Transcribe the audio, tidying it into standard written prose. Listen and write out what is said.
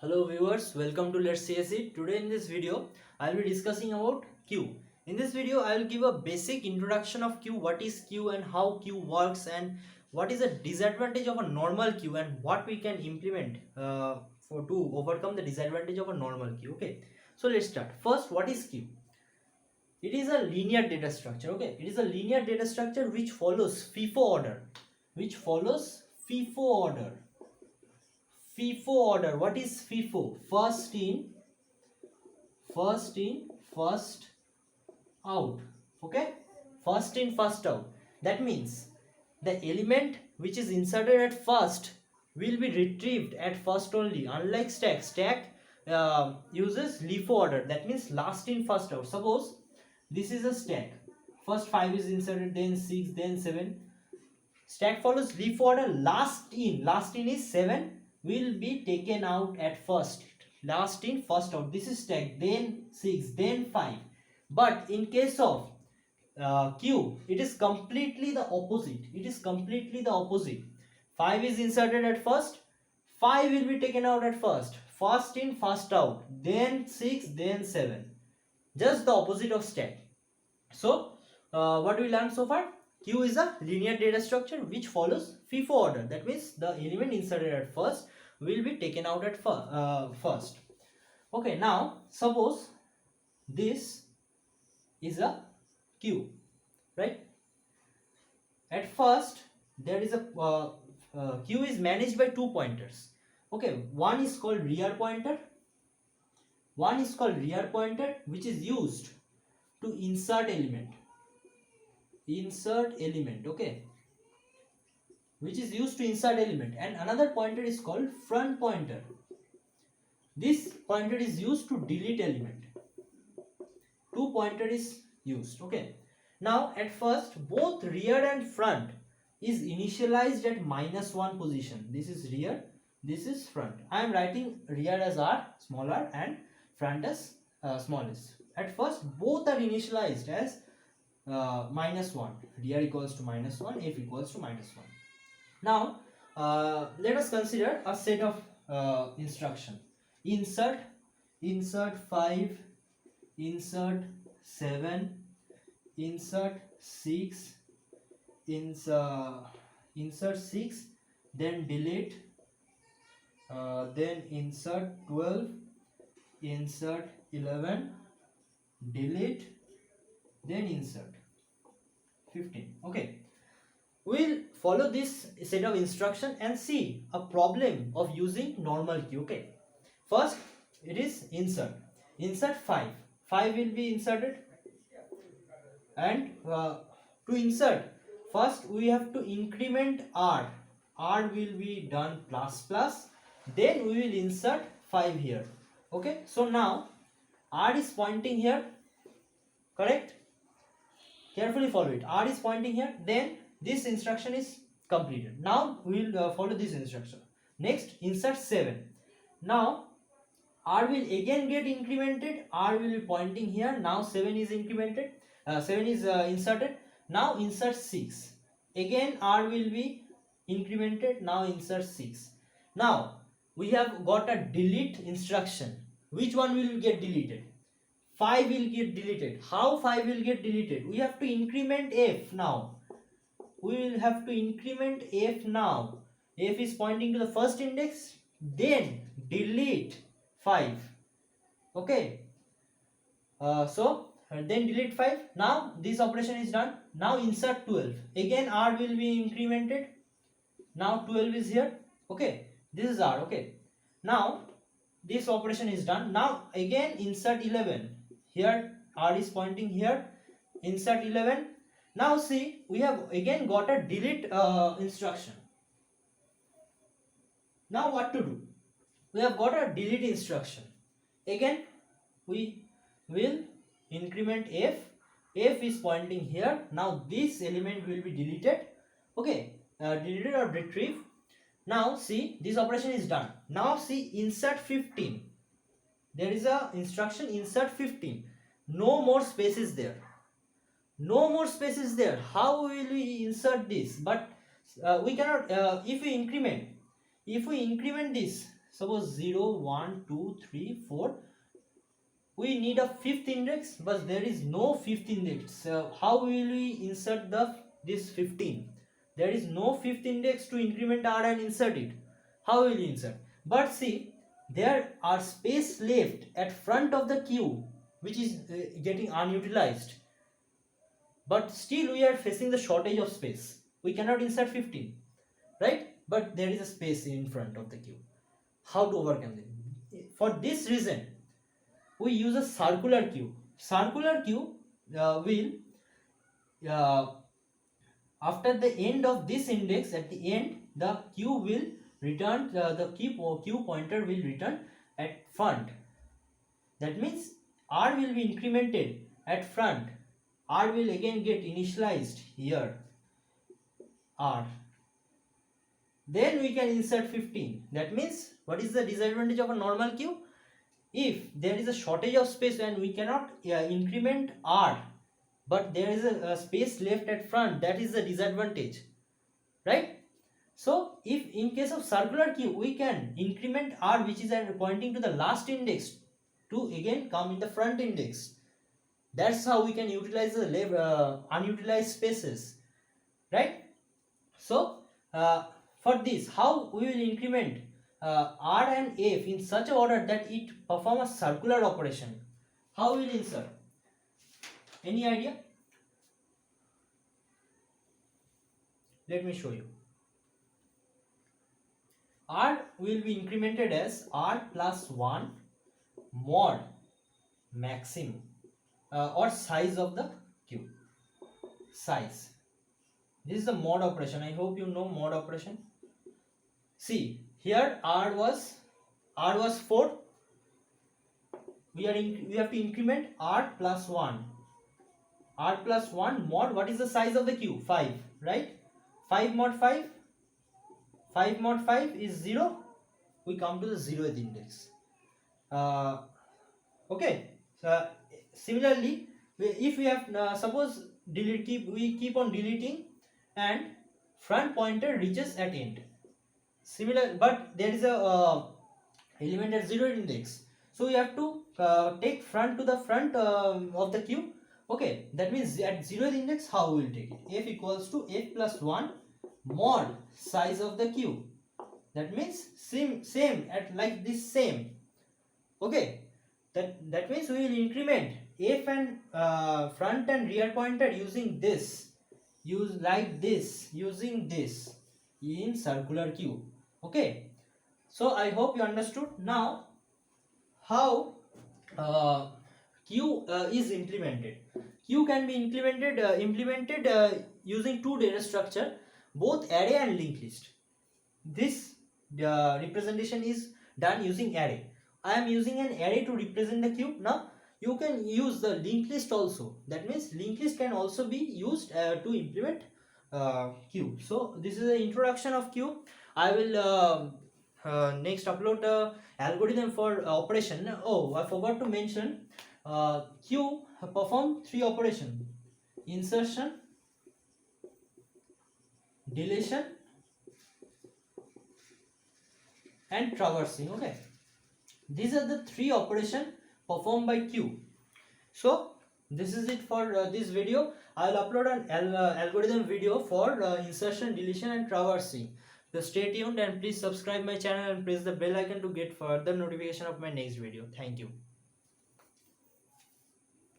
Hello viewers, welcome to Let's CSE. Today in this video, I will be discussing about Q. In this video, I will give a basic introduction of Q, what is Q and how Q works and what is the disadvantage of a normal Q and what we can implement for to overcome the disadvantage of a normal Q. Okay, so let's start. First, what is Q? It is a linear data structure. Okay, it is a linear data structure which follows FIFO order, which follows FIFO order. FIFO order. What is FIFO? First in, first out. Okay, first in, first out. That means the element which is inserted at first will be retrieved at first only. Unlike stack uses LIFO order. That means last in, first out. Suppose this is a stack. First 5 is inserted, then 6, then 7. Stack follows LIFO order. Last in is 7 will be taken out at first. Last in, first out. This is stack, then 6, then 5. But in case of Q, it is completely the opposite. It is completely the opposite. 5 is inserted at first, 5 will be taken out at first. First in, first out, then 6, then 7. Just the opposite of stack. So, what we learned so far? Q is a linear data structure which follows FIFO order. That means the element inserted at first will be taken out at first. Okay, now suppose this is a Q, right? At first, there is a Q is managed by two pointers. Okay, one is called rear pointer. One is called rear pointer, which is used to insert element. Okay, which is used to insert element, and another pointer is called front pointer. This pointer is used to delete element. Two pointer is used. Okay, now at first both rear and front is initialized at -1 position. This is rear, this is front. I am writing rear as R, small r, and front as small s. At first both are initialized as -1. Rear equals to -1, f equals to -1. Now let us consider a set of instruction. Insert 5, insert 7, insert 6, insert 6, then delete, then insert 12, insert 11, delete, then insert 15. Okay, we'll follow this set of instruction and see a problem of using normal Q. Okay, first it is insert 5 will be inserted, and to insert first we have to increment r will be done plus, then we will insert 5 here. Okay, so now r is pointing here, correct? Carefully follow it. R is pointing here, then this instruction is completed. Now we will follow this instruction. Next, insert 7. Now R will again get incremented. R will be pointing here. Now 7 is incremented. 7 is inserted. Now insert 6. Again R will be incremented. Now insert 6. Now we have got a delete instruction. Which one will get deleted? 5 will get deleted. How 5 will get deleted? We have to increment f now. We will have to increment f now. F is pointing to the first index. Then delete 5. Okay. Then delete 5. Now this operation is done. Now insert 12. Again R will be incremented. Now 12 is here. Okay. This is R. Okay. Now this operation is done. Now again insert 11. Here R is pointing here. Insert 11. Now see, we have again got a delete instruction. Now what to do? We have got a delete instruction. Again we will increment f. F is pointing here. Now this element will be deleted. Okay, deleted or retrieved. Now see, this operation is done. Now see, insert 15. There is a instruction insert 15. No more spaces there. No more spaces there. How will we insert this? But we cannot. If we increment this, suppose 0, 1, 2, 3, 4. We need a fifth index, but there is no fifth index. How will we insert this 15? There is no fifth index to increment r and insert it. How will you insert? But see, there are space left at front of the queue which is getting unutilized. But still we are facing the shortage of space. We cannot insert 15, right? But there is a space in front of the queue. How to overcome it? For this reason, we use a circular queue. Circular queue will after the end of this index, at the end the queue will return, the queue pointer will return at front. That means r will be incremented at front. R will again get initialized here, r. Then we can insert 15. That means, what is the disadvantage of a normal queue? If there is a shortage of space and we cannot increment r, but there is a space left at front, that is the disadvantage, right? So if in case of circular queue, we can increment r, which is pointing to the last index, to again come in the front index. That's how we can utilize the unutilized spaces, right? So for this, how we will increment r and f in such a order that it perform a circular operation? How will insert? Any idea? Let me show you. R will be incremented as r plus 1 mod maximum or size of the queue. Size. This is the mod operation. I hope you know mod operation. See, here r was 4. We have to increment r plus 1. R plus 1 mod, what is the size of the queue? 5, right? 5 mod 5. 5 mod 5 is 0. We come to the 0th index. Okay. Similarly, if we have suppose we keep on deleting and front pointer reaches at end. Similar, but there is a element at 0th index. So we have to take front to the front of the queue. Okay, that means at 0th index, how we will take it? F equals to f plus 1 mod size of the queue. That means same at like this same. Okay, that means we will increment f and front and rear pointer using this, using this in circular queue. Okay, so I hope you understood. Now how queue is implemented. Queue can be implemented using two data structure, both array and linked list. This representation is done using array. I am using an array to represent the queue. Now you can use the linked list also. That means linked list can also be used to implement queue. So this is the introduction of queue. I will next upload the algorithm for operation. Oh, I forgot to mention, queue perform 3 operations: insertion, deletion and traversing. Okay, these are the 3 operations performed by queue. So this is it for this video. I will upload an algorithm video for insertion, deletion and traversing. So stay tuned and please subscribe my channel and press the bell icon to get further notification of my next video. Thank you.